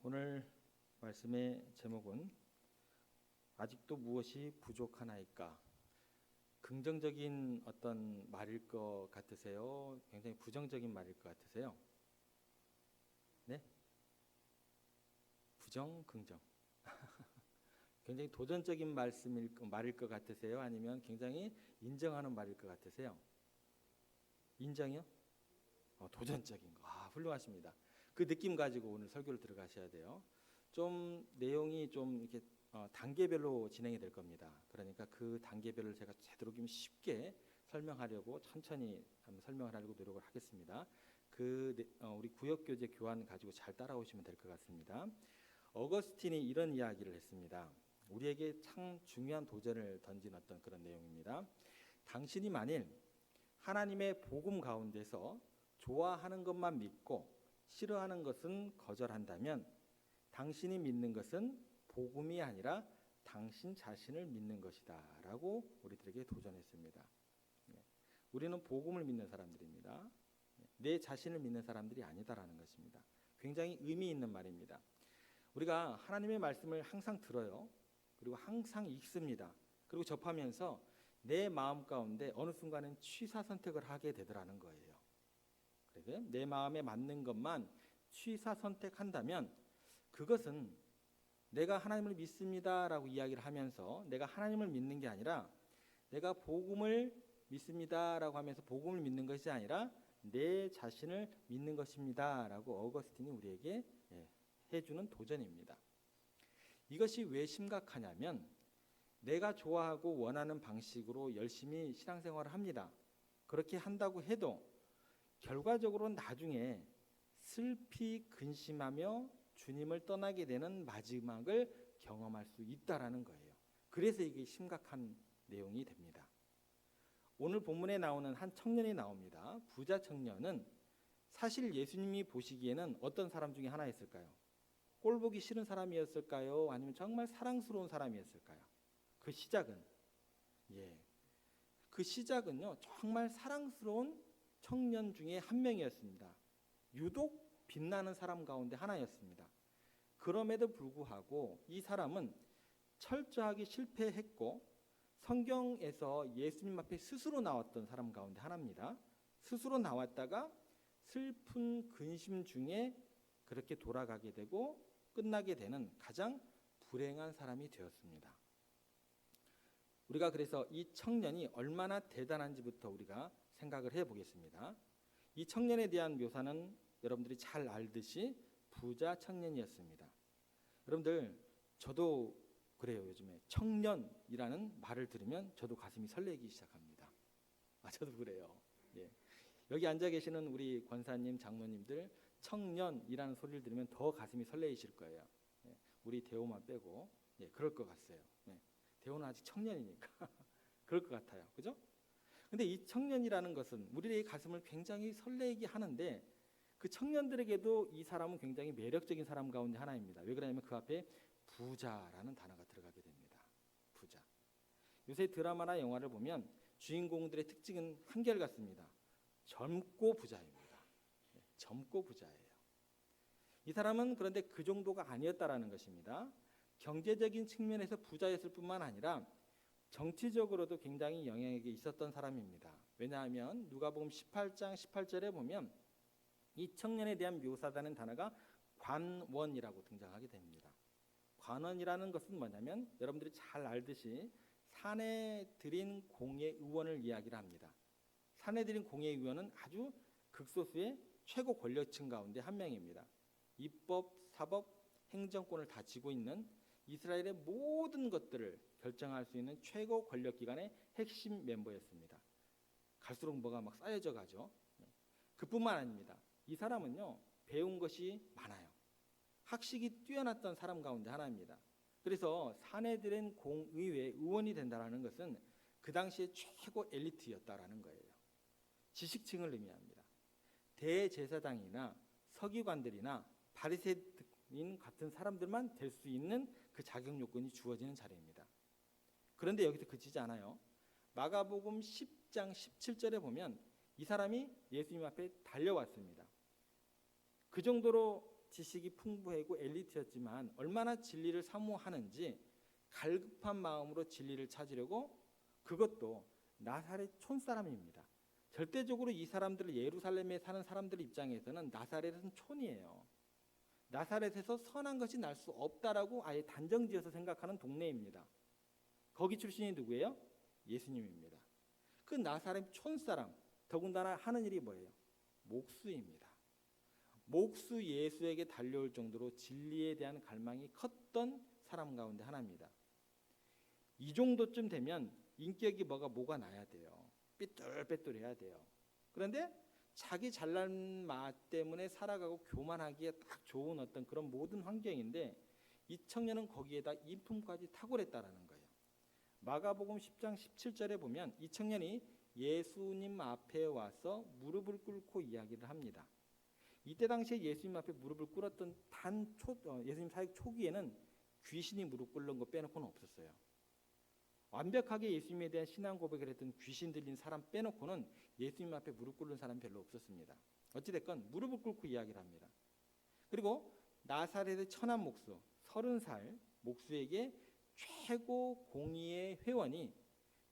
오늘 말씀의 제목은 아직도 무엇이 부족하나이까? 긍정적인 어떤 말일 것 같으세요? 굉장히 부정적인 말일 것 같으세요? 네? 부정, 긍정. 굉장히 도전적인 말일 것 같으세요? 아니면 굉장히 인정하는 말일 것 같으세요? 인정이요? 도전적인 거. 훌륭하십니다. 그 느낌 가지고 오늘 설교를 들어가셔야 돼요. 좀 내용이 좀 이렇게 단계별로 진행이 될 겁니다. 그러니까 그 단계별을 제가 제대로 좀 쉽게 설명하려고 천천히 한번 설명을 하려고 노력을 하겠습니다. 우리 구역교재 교환 가지고 잘 따라오시면 될 것 같습니다. 어거스틴이 이런 이야기를 했습니다. 우리에게 참 중요한 도전을 던진 어떤 그런 내용입니다. 당신이 만일 하나님의 복음 가운데서 좋아하는 것만 믿고 싫어하는 것은 거절한다면 당신이 믿는 것은 복음이 아니라 당신 자신을 믿는 것이다 라고 우리들에게 도전했습니다. 우리는 복음을 믿는 사람들입니다. 내 자신을 믿는 사람들이 아니다라는 것입니다. 굉장히 의미 있는 말입니다. 우리가 하나님의 말씀을 항상 들어요. 그리고 항상 읽습니다. 그리고 접하면서 내 마음 가운데 어느 순간은 취사 선택을 하게 되더라는 거예요. 그래서 내 마음에 맞는 것만 취사 선택한다면 그것은 내가 하나님을 믿습니다라고 이야기를 하면서 내가 하나님을 믿는 게 아니라 내가 복음을 믿습니다라고 하면서 복음을 믿는 것이 아니라 내 자신을 믿는 것입니다라고 어거스틴이 우리에게 해주는 도전입니다. 이것이 왜 심각하냐면 내가 좋아하고 원하는 방식으로 열심히 신앙생활을 합니다. 그렇게 한다고 해도 결과적으로 나중에 슬피 근심하며 주님을 떠나게 되는 마지막을 경험할 수 있다라는 거예요. 그래서 이게 심각한 내용이 됩니다. 오늘 본문에 나오는 한 청년이 나옵니다. 부자 청년은 사실 예수님이 보시기에는 어떤 사람 중에 하나였을까요? 꼴 보기 싫은 사람이었을까요? 아니면 정말 사랑스러운 사람이었을까요? 그 시작은요 정말 사랑스러운 청년 중에 한 명이었습니다. 유독 빛나는 사람 가운데 하나였습니다. 그럼에도 불구하고 이 사람은 철저하게 실패했고 성경에서 예수님 앞에 스스로 나왔던 사람 가운데 하나입니다. 스스로 나왔다가 슬픈 근심 중에 그렇게 돌아가게 되고 끝나게 되는 가장 불행한 사람이 되었습니다. 우리가 그래서 이 청년이 얼마나 대단한지부터 우리가 생각을 해보겠습니다. 이 청년에 대한 묘사는 여러분들이 잘 알듯이 부자 청년이었습니다. 여러분들 저도 그래요. 요즘에 청년이라는 말을 들으면 저도 가슴이 설레기 시작합니다. 저도 그래요. 여기 앉아 계시는 우리 권사님, 장로님들 청년이라는 소리를 들으면 더 가슴이 설레이실 거예요. 우리 대호만 빼고 그럴 것 같아요. 대호는 아직 청년이니까 그럴 것 같아요. 그죠? 근데 이 청년이라는 것은 우리의 가슴을 굉장히 설레게 하는데 그 청년들에게도 이 사람은 굉장히 매력적인 사람 가운데 하나입니다. 왜 그러냐면 그 앞에 부자라는 단어가 들어가게 됩니다. 부자. 요새 드라마나 영화를 보면 주인공들의 특징은 한결같습니다. 젊고 부자입니다. 젊고 부자예요. 이 사람은 그런데 그 정도가 아니었다라는 것입니다. 경제적인 측면에서 부자였을 뿐만 아니라 정치적으로도 굉장히 영향력이 있었던 사람입니다. 왜냐하면 누가복음 18장 18절에 보면 이 청년에 대한 묘사하는 단어가 관원이라고 등장하게 됩니다. 관원이라는 것은 뭐냐면 여러분들이 잘 알듯이 사내들인 공회의원을 이야기를 합니다. 사내들인 공회의원은 아주 극소수의 최고 권력층 가운데 한 명입니다. 입법, 사법, 행정권을 다 쥐고 있는 이스라엘의 모든 것들을 결정할 수 있는 최고 권력기관의 핵심 멤버였습니다. 갈수록 뭐가 막 쌓여져 가죠. 그뿐만 아닙니다. 이 사람은요 배운 것이 많아요. 학식이 뛰어났던 사람 가운데 하나입니다. 그래서 사내들인 공의회 의원이 된다는 것은 그 당시에 최고 엘리트였다라는 거예요. 지식층을 의미합니다. 대제사장이나 서기관들이나 바리새인 같은 사람들만 될 수 있는 그 자격 요건이 주어지는 자리입니다. 그런데 여기서 그치지 않아요. 마가복음 10장 17절에 보면 이 사람이 예수님 앞에 달려왔습니다. 그 정도로 지식이 풍부하고 엘리트였지만 얼마나 진리를 사모하는지 갈급한 마음으로 진리를 찾으려고, 그것도 나사렛 촌사람입니다. 절대적으로 이 사람들, 예루살렘에 사는 사람들 입장에서는 나사렛은 촌이에요. 나사렛에서 선한 것이 날 수 없다라고 아예 단정지어서 생각하는 동네입니다. 거기 출신이 누구예요? 예수님입니다. 그 나사렛 촌사람, 더군다나 하는 일이 뭐예요? 목수입니다. 목수 예수에게 달려올 정도로 진리에 대한 갈망이 컸던 사람 가운데 하나입니다. 이 정도쯤 되면 인격이 뭐가 나야 돼요. 삐뚤빼뚤해야 돼요. 그런데 자기 잘난 맛 때문에 살아가고 교만하기에 딱 좋은 어떤 그런 모든 환경인데, 이 청년은 거기에다 인품까지 탁월했다라는 거예요. 마가복음 10장 17절에 보면 이 청년이 예수님 앞에 와서 무릎을 꿇고 이야기를 합니다. 이때 당시에 예수님 앞에 무릎을 꿇었던 예수님 사역 초기에는 귀신이 무릎 꿇는 거 빼놓고는 없었어요. 완벽하게 예수님에 대한 신앙 고백을 했던 귀신 들린 사람 빼놓고는 예수님 앞에 무릎 꿇는 사람이 별로 없었습니다. 어찌됐건 무릎을 꿇고 이야기를 합니다. 그리고 나사렛의 천한 목수, 30살 목수에게 최고 공의의 회원이,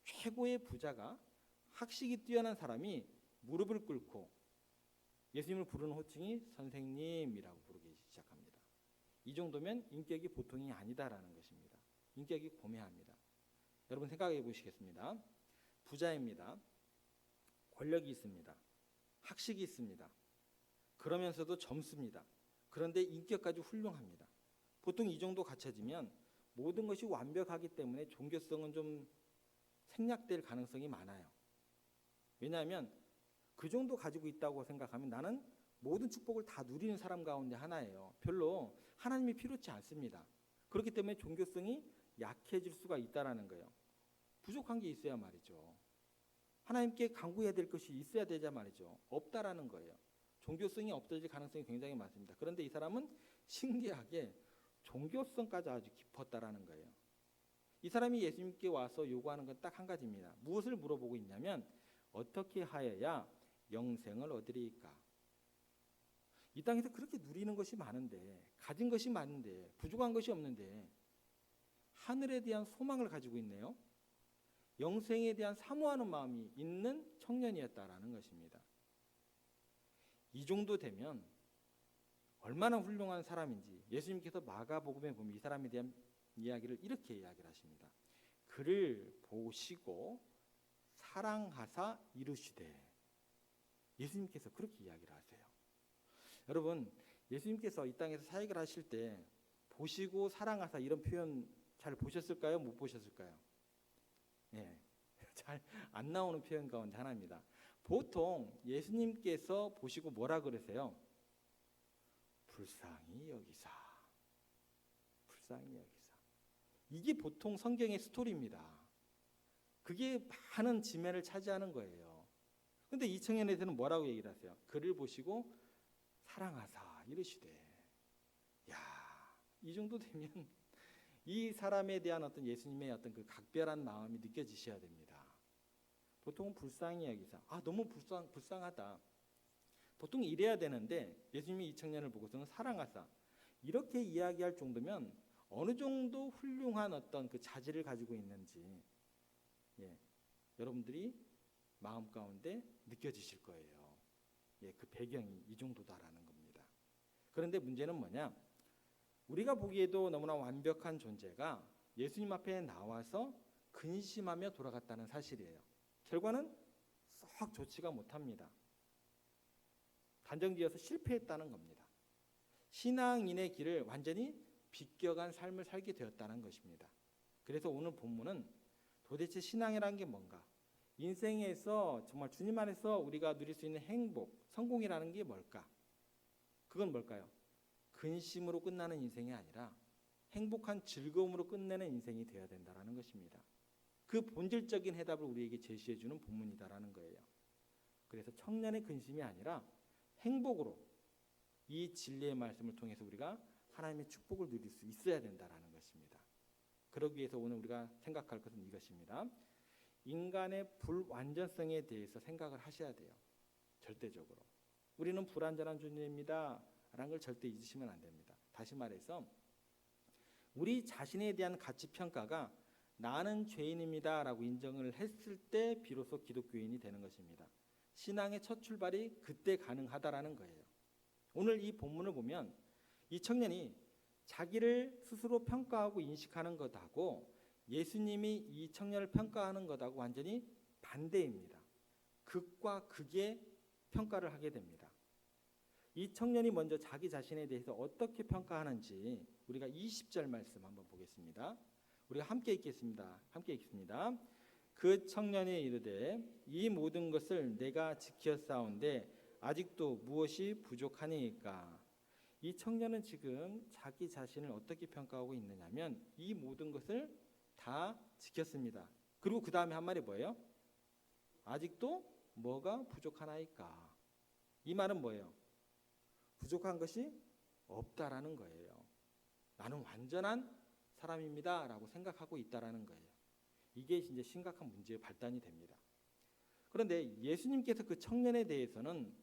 최고의 부자가, 학식이 뛰어난 사람이 무릎을 꿇고 예수님을 부르는 호칭이 선생님이라고 부르기 시작합니다. 이 정도면 인격이 보통이 아니다라는 것입니다. 인격이 고매합니다. 여러분 생각해 보시겠습니다. 부자입니다. 권력이 있습니다. 학식이 있습니다. 그러면서도 젊습니다. 그런데 인격까지 훌륭합니다. 보통 이 정도 갖춰지면 모든 것이 완벽하기 때문에 종교성은 좀 생략될 가능성이 많아요. 왜냐하면 그 정도 가지고 있다고 생각하면 나는 모든 축복을 다 누리는 사람 가운데 하나예요. 별로 하나님이 필요치 않습니다. 그렇기 때문에 종교성이 약해질 수가 있다라는 거예요. 부족한 게 있어야 말이죠. 하나님께 간구해야 될 것이 있어야 되자 말이죠. 없다라는 거예요. 종교성이 없어질 가능성이 굉장히 많습니다. 그런데 이 사람은 신기하게 종교성까지 아주 깊었다라는 거예요. 이 사람이 예수님께 와서 요구하는 건 딱 한 가지입니다. 무엇을 물어보고 있냐면 어떻게 하여야 영생을 얻으리까? 이 땅에서 그렇게 누리는 것이 많은데, 가진 것이 많은데, 부족한 것이 없는데 하늘에 대한 소망을 가지고 있네요. 영생에 대한 사모하는 마음이 있는 청년이었다라는 것입니다. 이 정도 되면 얼마나 훌륭한 사람인지 예수님께서 마가복음에 보면 이 사람에 대한 이야기를 이렇게 이야기를 하십니다. 그를 보시고 사랑하사 이르시되. 예수님께서 그렇게 이야기를 하세요. 여러분, 예수님께서 이 땅에서 사역을 하실 때 보시고 사랑하사 이런 표현 잘 보셨을까요? 못 보셨을까요? 예, 잘 안 나오는 표현 가운데 하나입니다. 보통 예수님께서 보시고 뭐라 그러세요? 불쌍히 여기사. 불쌍히 여기사. 이게 보통 성경의 스토리입니다. 그게 많은 지면을 차지하는 거예요. 그런데 이 청년에 대해서는 뭐라고 얘기를 하세요? 그를 보시고 사랑하사 이르시되. 야, 이 정도 되면 이 사람에 대한 어떤 예수님의 어떤 그 각별한 마음이 느껴지셔야 됩니다. 보통은 불쌍히 여기사. 너무 불쌍하다. 보통 이래야 되는데 예수님이 이 청년을 보고서는 사랑하사 이렇게 이야기할 정도면 어느 정도 훌륭한 어떤 그 자질을 가지고 있는지 여러분들이 마음 가운데 느껴지실 거예요. 그 배경이 이 정도다라는 겁니다. 그런데 문제는 뭐냐? 우리가 보기에도 너무나 완벽한 존재가 예수님 앞에 나와서 근심하며 돌아갔다는 사실이에요. 결과는 썩 좋지가 못합니다. 단정지어서 실패했다는 겁니다. 신앙인의 길을 완전히 비껴간 삶을 살게 되었다는 것입니다. 그래서 오늘 본문은 도대체 신앙이라는 게 뭔가? 인생에서 정말 주님 안에서 우리가 누릴 수 있는 행복, 성공이라는 게 뭘까? 그건 뭘까요? 근심으로 끝나는 인생이 아니라 행복한 즐거움으로 끝내는 인생이 되어야 된다는 것입니다. 그 본질적인 해답을 우리에게 제시해 주는 본문이다라는 거예요. 그래서 청년의 근심이 아니라 행복으로 이 진리의 말씀을 통해서 우리가 하나님의 축복을 누릴 수 있어야 된다라는 것입니다. 그러기 위해서 오늘 우리가 생각할 것은 이것입니다. 인간의 불완전성에 대해서 생각을 하셔야 돼요. 절대적으로. 우리는 불완전한 존재입니다 라는 걸 절대 잊으시면 안 됩니다. 다시 말해서 우리 자신에 대한 가치 평가가 나는 죄인입니다 라고 인정을 했을 때 비로소 기독교인이 되는 것입니다. 신앙의 첫 출발이 그때 가능하다라는 거예요. 오늘 이 본문을 보면 이 청년이 자기를 스스로 평가하고 인식하는 것하고 예수님이 이 청년을 평가하는 것하고 완전히 반대입니다. 극과 극의 평가를 하게 됩니다. 이 청년이 먼저 자기 자신에 대해서 어떻게 평가하는지 우리가 20절 말씀 한번 보겠습니다. 우리가 함께 읽겠습니다. 그 청년이 이르되 이 모든 것을 내가 지켰사온데 아직도 무엇이 부족하니까. 이 청년은 지금 자기 자신을 어떻게 평가하고 있느냐면 이 모든 것을 다 지켰습니다. 그리고 그 다음에 한 말이 뭐예요? 아직도 뭐가 부족하나이까. 이 말은 뭐예요? 부족한 것이 없다라는 거예요. 나는 완전한 사람입니다 라고 생각하고 있다라는 거예요. 이게 이제 심각한 문제의 발단이 됩니다. 그런데 예수님께서 그 청년에 대해서는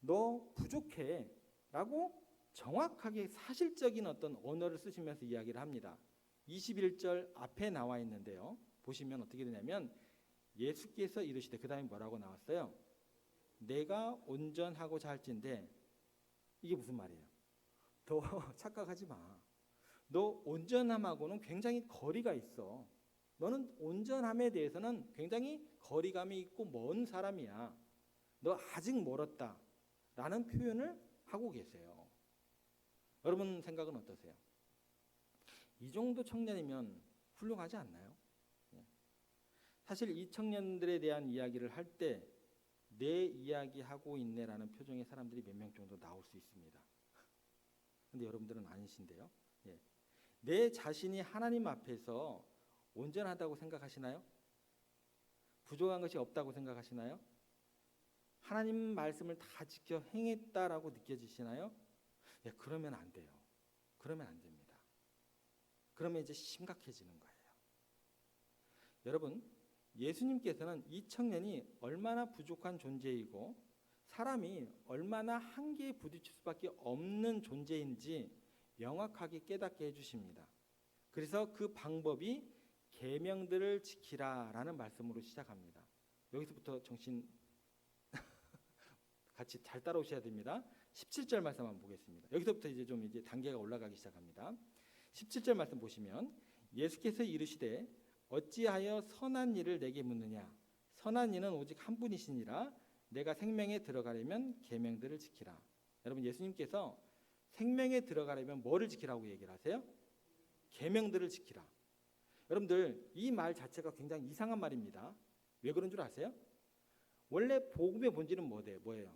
너 부족해 라고 정확하게 사실적인 어떤 언어를 쓰시면서 이야기를 합니다. 21절 앞에 나와 있는데요. 보시면 어떻게 되냐면 예수께서 이르시되, 그 다음에 뭐라고 나왔어요? 내가 온전하고자 할진대. 이게 무슨 말이에요? 너 착각하지 마. 너 온전함하고는 굉장히 거리가 있어. 너는 온전함에 대해서는 굉장히 거리감이 있고 먼 사람이야. 너 아직 멀었다 라는 표현을 하고 계세요. 여러분 생각은 어떠세요? 이 정도 청년이면 훌륭하지 않나요? 사실 이 청년들에 대한 이야기를 할 때 내 이야기하고 있네라는 표정의 사람들이 몇 명 정도 나올 수 있습니다. 근데 여러분들은 아니신데요. 내 자신이 하나님 앞에서 온전하다고 생각하시나요? 부족한 것이 없다고 생각하시나요? 하나님 말씀을 다 지켜 행했다라고 느껴지시나요? 그러면 안 돼요. 그러면 안 됩니다. 그러면 이제 심각해지는 거예요. 여러분, 예수님께서는 이 청년이 얼마나 부족한 존재이고 사람이 얼마나 한계에 부딪힐 수밖에 없는 존재인지 명확하게 깨닫게 해주십니다. 그래서 그 방법이 계명들을 지키라라는 말씀으로 시작합니다. 여기서부터 정신 같이 잘 따라오셔야 됩니다. 17절 말씀 한번 보겠습니다. 여기서부터 이제 단계가 올라가기 시작합니다. 17절 말씀 보시면 예수께서 이르시되 어찌하여 선한 일을 내게 묻느냐. 선한 이는 오직 한 분이시니라. 내가 생명에 들어가려면 계명들을 지키라. 여러분, 예수님께서 생명에 들어가려면 뭐를 지키라고 얘기를 하세요? 계명들을 지키라. 여러분들, 이 말 자체가 굉장히 이상한 말입니다. 왜 그런 줄 아세요? 원래 복음의 본질은 뭐예요?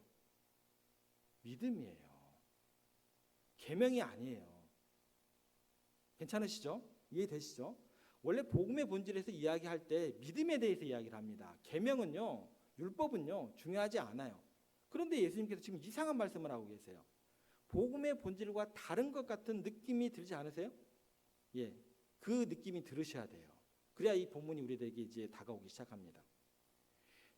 믿음이에요. 계명이 아니에요. 괜찮으시죠? 이해되시죠? 원래 복음의 본질에서 이야기할 때 믿음에 대해서 이야기를 합니다. 계명은요, 율법은요 중요하지 않아요. 그런데 예수님께서 지금 이상한 말씀을 하고 계세요. 복음의 본질과 다른 것 같은 느낌이 들지 않으세요? 그 느낌이 들으셔야 돼요. 그래야 이 본문이 우리에게 이제 다가오기 시작합니다.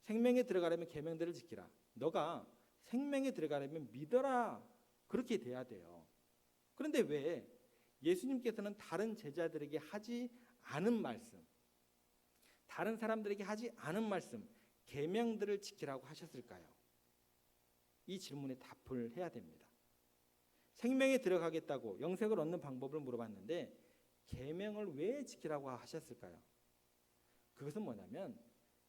생명에 들어가려면 계명들을 지키라. 너가 생명에 들어가려면 믿어라. 그렇게 돼야 돼요. 그런데 왜 예수님께서는 다른 제자들에게 하지 않은 말씀, 다른 사람들에게 하지 않은 말씀, 계명들을 지키라고 하셨을까요? 이 질문에 답을 해야 됩니다. 생명에 들어가겠다고 영생을 얻는 방법을 물어봤는데 계명을 왜 지키라고 하셨을까요? 그것은 뭐냐면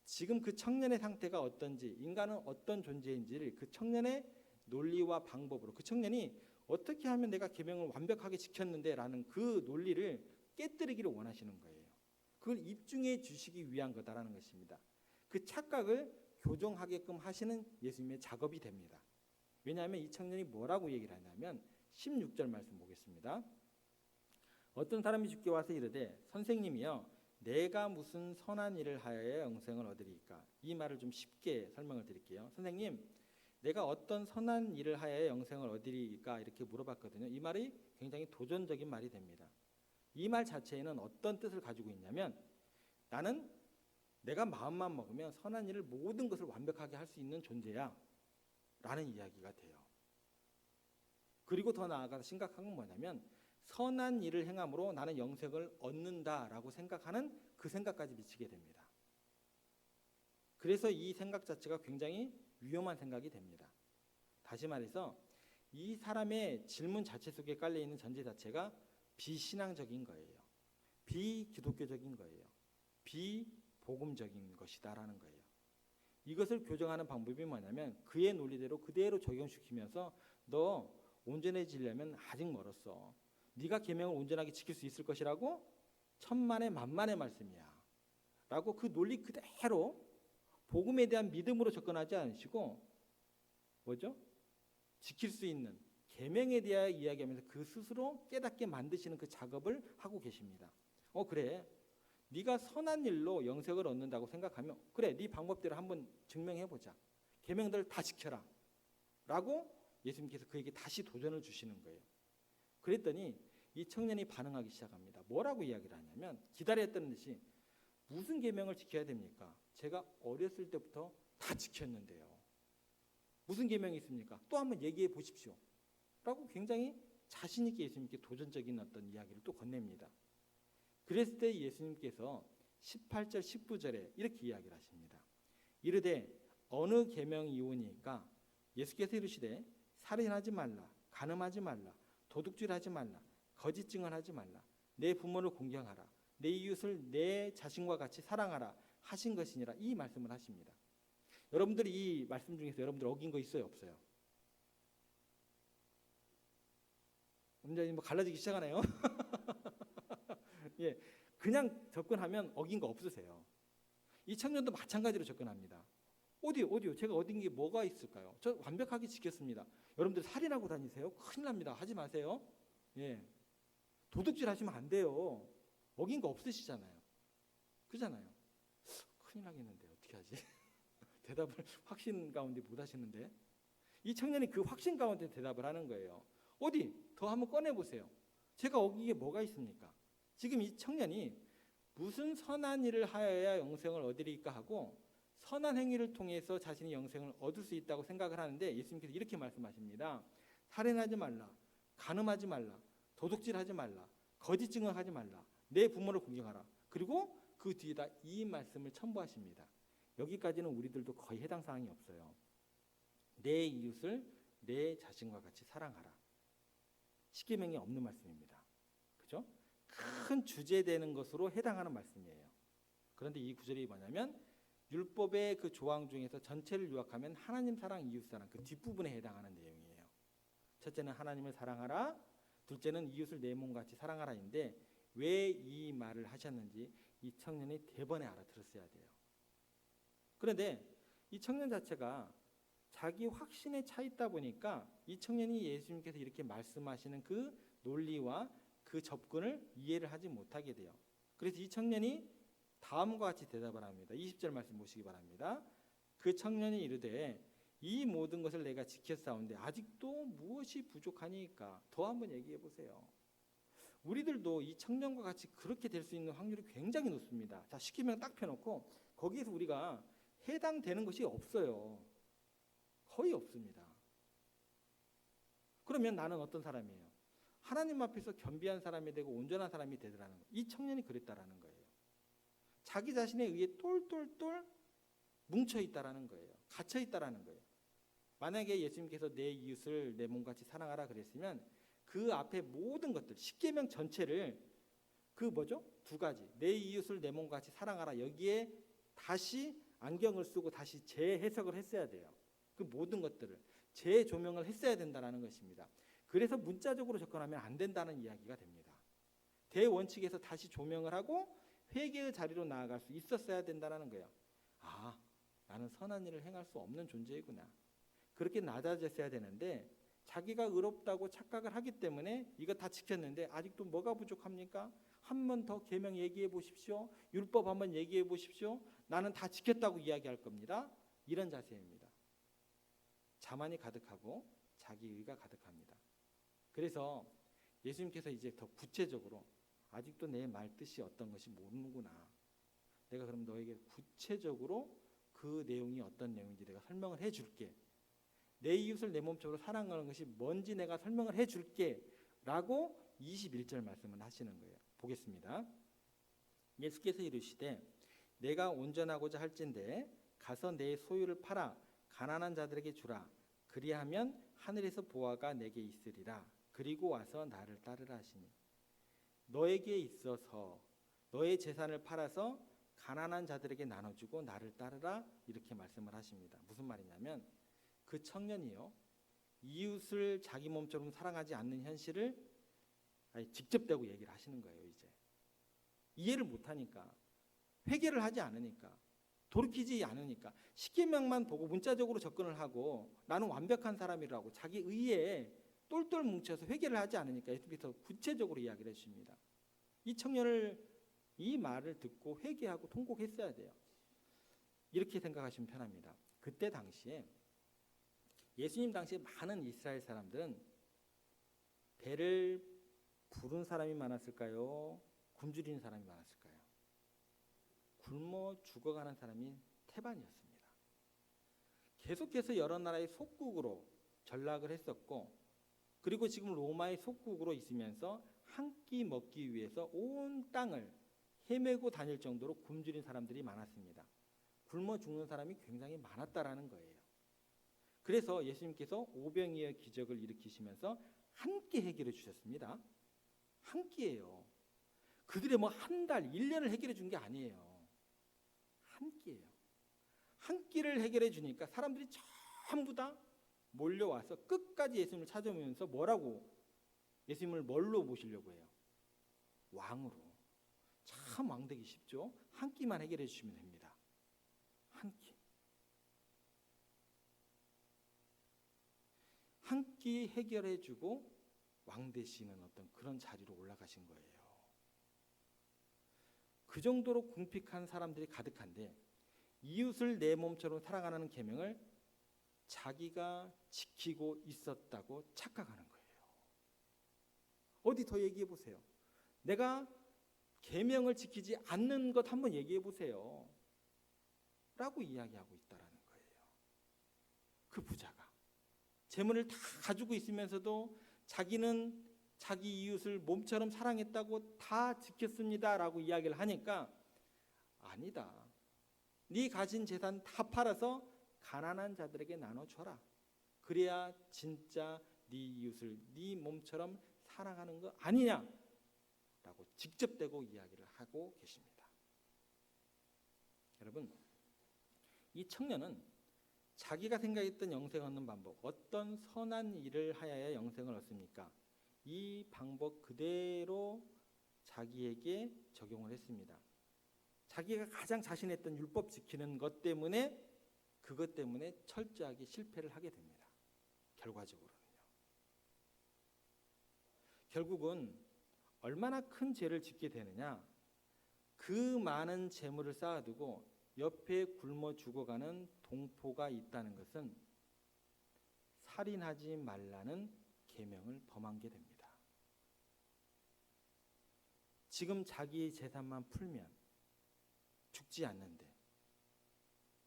지금 그 청년의 상태가 어떤지, 인간은 어떤 존재인지를 그 청년의 논리와 방법으로, 그 청년이 어떻게 하면 내가 계명을 완벽하게 지켰는데 라는 그 논리를 깨뜨리기를 원하시는 거예요. 그걸 입증해 주시기 위한 거다라는 것입니다. 그 착각을 교정하게끔 하시는 예수님의 작업이 됩니다. 왜냐하면 이 청년이 뭐라고 얘기를 하냐면 16절 말씀 보겠습니다. 어떤 사람이 주께 와서 이르되 선생님이여 내가 무슨 선한 일을 하여야 영생을 얻으리이까. 이 말을 좀 쉽게 설명을 드릴게요. 선생님, 내가 어떤 선한 일을 하여야 영생을 얻으리이까 이렇게 물어봤거든요. 이 말이 굉장히 도전적인 말이 됩니다. 이 말 자체에는 어떤 뜻을 가지고 있냐면 나는 내가 마음만 먹으면 선한 일을 모든 것을 완벽하게 할 수 있는 존재야 라는 이야기가 돼요. 그리고 더 나아가서 심각한 건 뭐냐면 선한 일을 행함으로 나는 영생을 얻는다라고 생각하는 그 생각까지 미치게 됩니다. 그래서 이 생각 자체가 굉장히 위험한 생각이 됩니다. 다시 말해서 이 사람의 질문 자체 속에 깔려있는 전제 자체가 비신앙적인 거예요. 비기독교적인 거예요. 비복음적인 것이다라는 거예요. 이것을 교정하는 방법이 뭐냐면 그의 논리대로 그대로 적용시키면서 너 온전해지려면 아직 멀었어. 네가 계명을 온전하게 지킬 수 있을 것이라고 천만의 만만의 말씀이야. 라고 그 논리 그대로 복음에 대한 믿음으로 접근하지 않으시고 뭐죠? 지킬 수 있는 계명에 대하여 이야기하면서 그 스스로 깨닫게 만드시는 그 작업을 하고 계십니다. 그래. 네가 선한 일로 영생을 얻는다고 생각하면 그래. 네 방법대로 한번 증명해보자. 계명들을 다 지켜라. 라고 예수님께서 그에게 다시 도전을 주시는 거예요. 그랬더니 이 청년이 반응하기 시작합니다. 뭐라고 이야기를 하냐면 기다렸다는 듯이 무슨 계명을 지켜야 됩니까? 제가 어렸을 때부터 다 지켰는데요. 무슨 계명이 있습니까? 또 한번 얘기해 보십시오. 라고 굉장히 자신 있게 예수님께 도전적인 어떤 이야기를 또 건넵니다. 그랬을 때 예수님께서 18절 19절에 이렇게 이야기를 하십니다. 이르되 어느 계명이오니까 예수께서 이르시되 살인하지 말라, 간음하지 말라, 도둑질하지 말라, 거짓 증언하지 말라, 내 부모를 공경하라, 내 이웃을 내 자신과 같이 사랑하라 하신 것이니라. 이 말씀을 하십니다. 여러분들이 이 말씀 중에서 여러분들 어긴 거 있어요, 없어요? 완전히 뭐 갈라지기 시작하네요. 예, 그냥 접근하면 어긴 거 없으세요. 이 청년도 마찬가지로 접근합니다. 어디요? 제가 어딘 게 뭐가 있을까요? 저 완벽하게 지켰습니다. 여러분들 살인하고 다니세요? 큰일 납니다. 하지 마세요. 예, 도둑질 하시면 안 돼요. 어긴 거 없으시잖아요. 그잖아요. 큰일 나겠는데 어떻게 하지? 대답을 확신 가운데 못 하시는데 이 청년이 그 확신 가운데 대답을 하는 거예요. 어디 더 한번 꺼내보세요. 제가 어기게 뭐가 있습니까? 지금 이 청년이 무슨 선한 일을 하여야 영생을 얻으리까 하고 선한 행위를 통해서 자신이 영생을 얻을 수 있다고 생각을 하는데 예수님께서 이렇게 말씀하십니다. 살인하지 말라, 간음하지 말라, 도둑질하지 말라, 거짓 증언하지 말라, 내 부모를 공경하라. 그리고 그 뒤에다 이 말씀을 첨부하십니다. 여기까지는 우리들도 거의 해당 사항이 없어요. 내 이웃을 내 자신과 같이 사랑하라. 십계명에 없는 말씀입니다. 그죠? 큰 주제되는 것으로 해당하는 말씀이에요. 그런데 이 구절이 뭐냐면 율법의 그 조항 중에서 전체를 요약하면 하나님 사랑, 이웃 사랑 그 뒷부분에 해당하는 내용이에요. 첫째는 하나님을 사랑하라, 둘째는 이웃을 내 몸같이 사랑하라인데 왜 이 말을 하셨는지 이 청년이 대번에 알아들었어야 돼요. 그런데 이 청년 자체가 자기 확신에 차 있다 보니까 이 청년이 예수님께서 이렇게 말씀하시는 그 논리와 그 접근을 이해를 하지 못하게 돼요. 그래서 이 청년이 다음과 같이 대답을 합니다. 20절 말씀 보시기 바랍니다. 그 청년이 이르되 이 모든 것을 내가 지켰사온데 아직도 무엇이 부족하니까 더 한번 얘기해 보세요. 우리들도 이 청년과 같이 그렇게 될 수 있는 확률이 굉장히 높습니다. 자, 십계명 딱 펴놓고 거기에서 우리가 해당되는 것이 없어요. 거의 없습니다. 그러면 나는 어떤 사람이에요? 하나님 앞에서 겸비한 사람이 되고 온전한 사람이 되더라는 거예요. 이 청년이 그랬다라는 거예요. 자기 자신에 의해 똘똘똘 뭉쳐 있다라는 거예요. 갇혀 있다라는 거예요. 만약에 예수님께서 내 이웃을 내 몸같이 사랑하라 그랬으면 그 앞에 모든 것들 십계명 전체를 그 뭐죠? 두 가지 내 이웃을 내 몸같이 사랑하라 여기에 다시 안경을 쓰고 다시 재해석을 했어야 돼요. 그 모든 것들을 재조명을 했어야 된다는 것입니다. 그래서 문자적으로 접근하면 안 된다는 이야기가 됩니다. 대원칙에서 다시 조명을 하고 회개의 자리로 나아갈 수 있었어야 된다는 거예요. 아, 나는 선한 일을 행할 수 없는 존재이구나. 그렇게 낮아졌어야 되는데 자기가 의롭다고 착각을 하기 때문에 이거 다 지켰는데 아직도 뭐가 부족합니까? 한 번 더 계명 얘기해 보십시오. 율법 한번 얘기해 보십시오. 나는 다 지켰다고 이야기할 겁니다. 이런 자세입니다. 자만이 가득하고 자기의가 가득합니다. 그래서 예수님께서 이제 더 구체적으로 아직도 내 말 뜻이 어떤 것이 모르는구나. 내가 그럼 너에게 구체적으로 그 내용이 어떤 내용인지 내가 설명을 해줄게. 내 이웃을 내 몸처럼 사랑하는 것이 뭔지 내가 설명을 해줄게 라고 21절 말씀을 하시는 거예요. 보겠습니다. 예수께서 이르시되 내가 온전하고자 할진대 가서 내 소유를 팔아 가난한 자들에게 주라. 그리하면 하늘에서 보화가 내게 있으리라. 그리고 와서 나를 따르라 하시니 너에게 있어서 너의 재산을 팔아서 가난한 자들에게 나눠주고 나를 따르라 이렇게 말씀을 하십니다. 무슨 말이냐면 그 청년이요 이웃을 자기 몸처럼 사랑하지 않는 현실을 직접 대고 얘기를 하시는 거예요. 이제 이해를 못하니까 회개를 하지 않으니까 돌이키지 않으니까 십계명만 보고 문자적으로 접근을 하고 나는 완벽한 사람이라고 자기 의에 똘똘 뭉쳐서 회개를 하지 않으니까 예수께서 구체적으로 이야기를 해주십니다. 이 청년을 이 말을 듣고 회개하고 통곡했어야 돼요. 이렇게 생각하시면 편합니다. 그때 당시에 예수님 당시에 많은 이스라엘 사람들은 배를 부른 사람이 많았을까요? 굶주리는 사람이 많았을까요? 굶어 죽어가는 사람이 태반이었습니다. 계속해서 여러 나라의 속국으로 전락을 했었고 그리고 지금 로마의 속국으로 있으면서 한 끼 먹기 위해서 온 땅을 헤매고 다닐 정도로 굶주린 사람들이 많았습니다. 굶어 죽는 사람이 굉장히 많았다라는 거예요. 그래서 예수님께서 오병이어 기적을 일으키시면서 한 끼 해결해 주셨습니다. 한 끼예요. 그들의 뭐 한 달, 1년을 해결해 준 게 아니에요. 한 끼예요. 한 끼를 해결해 주니까 사람들이 전부 다 몰려와서 끝까지 예수님을 찾아오면서 뭐라고 예수님을 뭘로 모시려고 해요? 왕으로. 참 왕되기 쉽죠? 한 끼만 해결해 주시면 됩니다. 한 끼. 한 끼 해결해 주고 왕 되시는 어떤 그런 자리로 올라가신 거예요. 그 정도로 궁핍한 사람들이 가득한데 이웃을 내 몸처럼 사랑하는 계명을 자기가 지키고 있었다고 착각하는 거예요. 어디 더 얘기해 보세요. 내가 계명을 지키지 않는 것 한번 얘기해 보세요. 라고 이야기하고 있다라는 거예요. 그 부자가 재물을 다 가지고 있으면서도 자기는 자기 이웃을 몸처럼 사랑했다고 다 지켰습니다라고 이야기를 하니까 아니다. 네 가진 재산 다 팔아서 가난한 자들에게 나눠줘라. 그래야 진짜 네 이웃을 네 몸처럼 사랑하는 거 아니냐라고 직접 대고 이야기를 하고 계십니다. 여러분, 이 청년은 자기가 생각했던 영생을 얻는 방법, 어떤 선한 일을 하여야 영생을 얻습니까? 이 방법 그대로 자기에게 적용을 했습니다. 자기가 가장 자신했던 율법 지키는 것 때문에 그것 때문에 철저하게 실패를 하게 됩니다. 결과적으로는요. 결국은 얼마나 큰 죄를 짓게 되느냐? 그 많은 재물을 쌓아두고 옆에 굶어 죽어가는 동포가 있다는 것은 살인하지 말라는 계명을 범한 게 됩니다. 지금 자기 재산만 풀면 죽지 않는데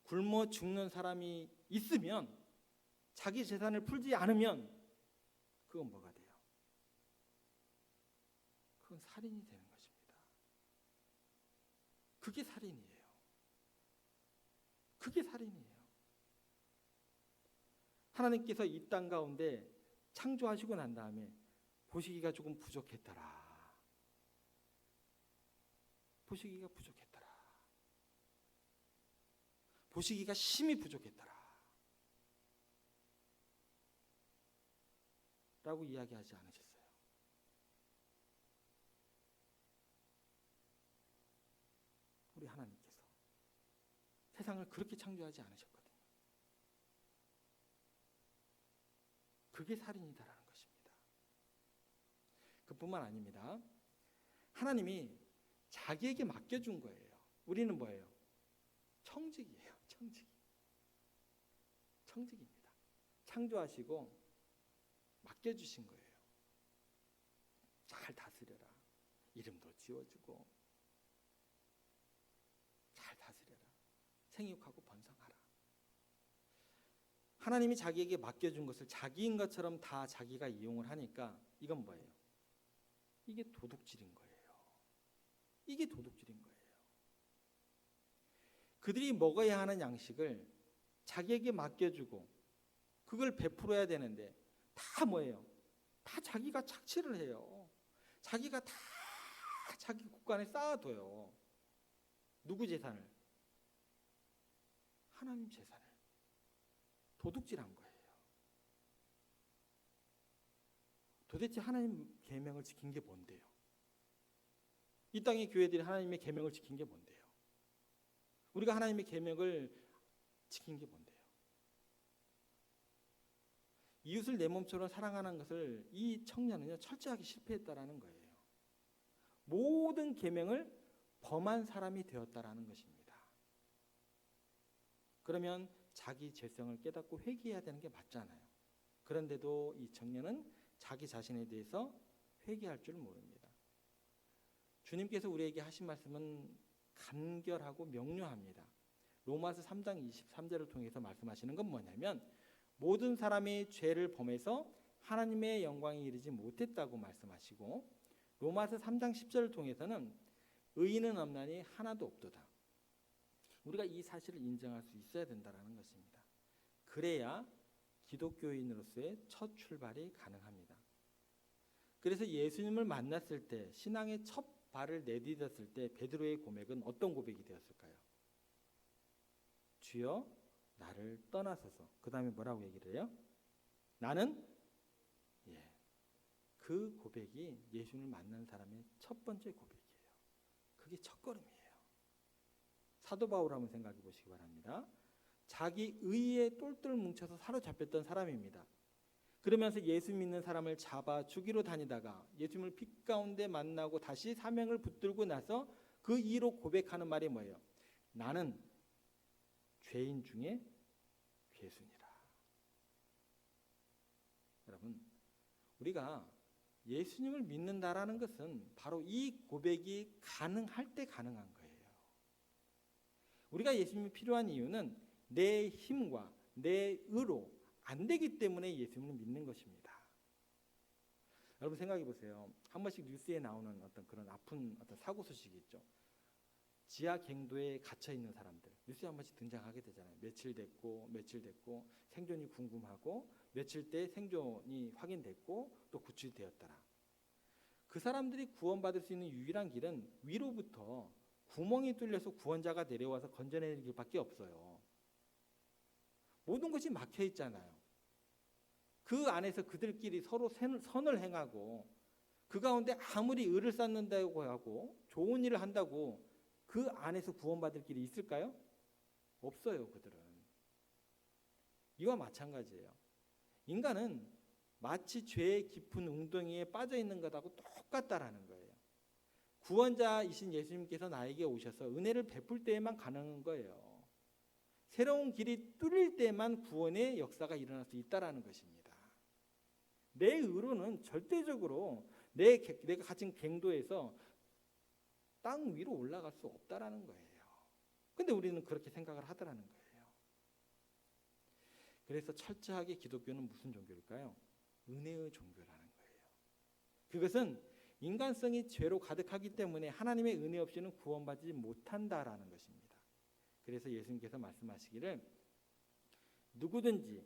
굶어 죽는 사람이 있으면 자기 재산을 풀지 않으면 그건 뭐가 돼요? 그건 살인이 되는 것입니다. 그게 살인이에요. 그게 살인이에요. 하나님께서 이 땅 가운데 창조하시고 난 다음에 보시기가 조금 부족했더라. 보시기가 부족했더라. 보시기가 심히 부족했더라. 라고 이야기하지 않으셨어요. 우리 하나님께서 세상을 그렇게 창조하지 않으셨거든요. 그게 살인이다라는 것입니다. 그뿐만 아닙니다. 하나님이 자기에게 맡겨준 거예요. 우리는 뭐예요? 청직이에요. 청직입니다. 창조하시고 맡겨주신 거예요. 잘 다스려라. 이름도 지어주고 잘 다스려라. 생육하고 번성하라. 하나님이 자기에게 맡겨준 것을 자기인 것처럼 다 자기가 이용을 하니까 이건 뭐예요? 이게 도둑질인 거예요. 이게 도둑질인 거예요. 그들이 먹어야 하는 양식을 자기에게 맡겨주고 그걸 베풀어야 되는데 다 뭐예요? 다 자기가 착취를 해요. 자기가 다 자기 국간에 쌓아둬요. 누구 재산을? 하나님 재산을 도둑질한 거예요. 도대체 하나님 계명을 지킨 게 뭔데요? 이 땅의 교회들이 하나님의 계명을 지킨 게 뭔데요? 우리가 하나님의 계명을 지킨 게 뭔데요? 이웃을 내 몸처럼 사랑하는 것을 이 청년은요 철저하게 실패했다라는 거예요. 모든 계명을 범한 사람이 되었다라는 것입니다. 그러면 자기 죄성을 깨닫고 회개해야 되는 게 맞잖아요. 그런데도 이 청년은 자기 자신에 대해서 회개할 줄 모릅니다. 주님께서 우리에게 하신 말씀은 간결하고 명료합니다. 로마서 3장 23절을 통해서 말씀하시는 건 뭐냐면 모든 사람이 죄를 범해서 하나님의 영광에 이르지 못했다고 말씀하시고 로마서 3장 10절을 통해서는 의인은 없나니 하나도 없도다. 우리가 이 사실을 인정할 수 있어야 된다는 것입니다. 그래야 기독교인으로서의 첫 출발이 가능합니다. 그래서 예수님을 만났을 때 신앙의 첫 발을 내디뎠을 때 베드로의 고백은 어떤 고백이 되었을까요? 주여 나를 떠나소서. 그 다음에 뭐라고 얘기를 해요? 나는 그 고백이 예수님을 만난 사람의 첫 번째 고백이에요. 그게 첫걸음이에요. 사도 바울 한번 생각해 보시기 바랍니다. 자기 의에 똘똘 뭉쳐서 사로잡혔던 사람입니다. 그러면서 예수 믿는 사람을 잡아 죽이러 다니다가 예수님을 빛 가운데 만나고 다시 사명을 붙들고 나서 그 이로 고백하는 말이 뭐예요? 나는 죄인 중에 괴순이라. 여러분, 우리가 예수님을 믿는다라는 것은 바로 이 고백이 가능할 때 가능한 거예요. 우리가 예수님이 필요한 이유는 내 힘과 내 의로 안 되기 때문에 예수님을 믿는 것입니다. 여러분 생각해 보세요. 한 번씩 뉴스에 나오는 어떤 그런 아픈 어떤 사고 소식이 있죠. 지하 갱도에 갇혀 있는 사람들 뉴스에 한 번씩 등장하게 되잖아요. 며칠 됐고 생존이 궁금하고 며칠 때 생존이 확인됐고 또 구출되었더라. 그 사람들이 구원받을 수 있는 유일한 길은 위로부터 구멍이 뚫려서 구원자가 내려와서 건져내는 길밖에 없어요. 모든 것이 막혀 있잖아요. 그 안에서 그들끼리 서로 선을 행하고 그 가운데 아무리 의를 쌓는다고 하고 좋은 일을 한다고 그 안에서 구원받을 길이 있을까요? 없어요. 그들은. 이와 마찬가지예요. 인간은 마치 죄의 깊은 웅덩이에 빠져 있는 것하고 똑같다라는 거예요. 구원자이신 예수님께서 나에게 오셔서 은혜를 베풀 때에만 가능한 거예요. 새로운 길이 뚫릴 때만 구원의 역사가 일어날 수 있다라는 것입니다. 내 의로는 절대적으로 내가 가진 갱도에서 땅 위로 올라갈 수 없다라는 거예요. 근데 우리는 그렇게 생각을 하더라는 거예요. 그래서 철저하게 기독교는 무슨 종교일까요? 은혜의 종교라는 거예요. 그것은 인간성이 죄로 가득하기 때문에 하나님의 은혜 없이는 구원받지 못한다라는 것입니다. 그래서 예수님께서 말씀하시기를 누구든지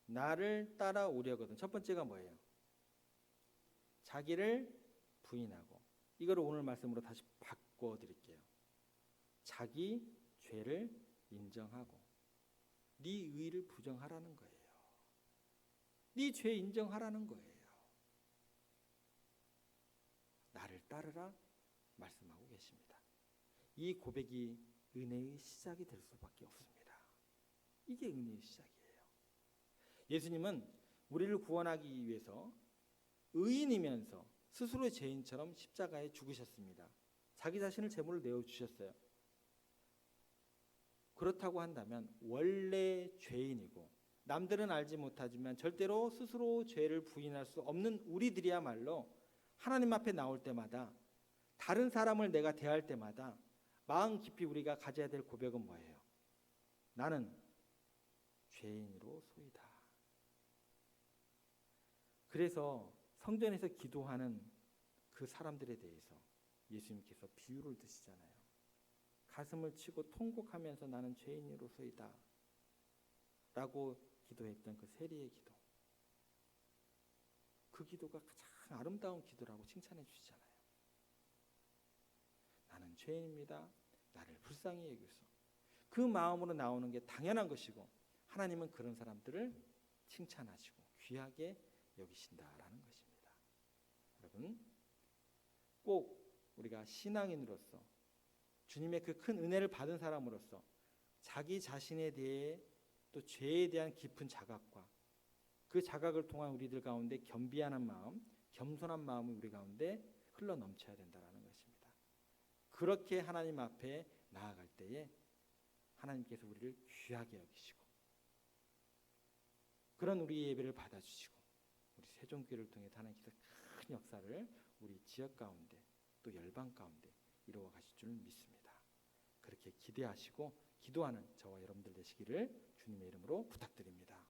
나를 따라오려거든. 첫 번째가 뭐예요? 자기를 부인하고, 이거를 오늘 말씀으로 다시 바꿔드릴게요. 자기 죄를 인정하고 네 의를 부정하라는 거예요. 네 죄 인정하라는 거예요. 나를 따르라 말씀하고 계십니다. 이 고백이 은혜의 시작이 될 수밖에 없습니다. 이게 은혜의 시작이에요. 예수님은 우리를 구원하기 위해서 의인이면서 스스로 죄인처럼 십자가에 죽으셨습니다. 자기 자신을 제물로 내어주셨어요. 그렇다고 한다면 원래 죄인이고 남들은 알지 못하지만 절대로 스스로 죄를 부인할 수 없는 우리들이야말로 하나님 앞에 나올 때마다 다른 사람을 내가 대할 때마다 마음 깊이 우리가 가져야 될 고백은 뭐예요? 나는 죄인으로소이다. 그래서 성전에서 기도하는 그 사람들에 대해서 예수님께서 비유를 드시잖아요. 가슴을 치고 통곡하면서 나는 죄인으로소이다 라고 기도했던 그 세리의 기도, 그 기도가 가장 아름다운 기도라고 칭찬해 주시잖아요. 나는 죄인입니다. 나를 불쌍히 여기소서. 그 마음으로 나오는 게 당연한 것이고 하나님은 그런 사람들을 칭찬하시고 귀하게 여기신다라는 것입니다. 여러분, 꼭 우리가 신앙인으로서 주님의 그 큰 은혜를 받은 사람으로서 자기 자신에 대해 또 죄에 대한 깊은 자각과 그 자각을 통한 우리들 가운데 겸비한 마음, 겸손한 마음이 우리 가운데 흘러 넘쳐야 된다는 것입니다. 그렇게 하나님 앞에 나아갈 때에 하나님께서 우리를 귀하게 여기시고 그런 우리의 예배를 받아주시고 우리 세종교회를 통해 하나님께서 큰 역사를 우리 지역 가운데 또 열방 가운데 이루어 가실 줄 믿습니다. 그렇게 기대하시고 기도하는 저와 여러분들 되시기를 주님의 이름으로 부탁드립니다.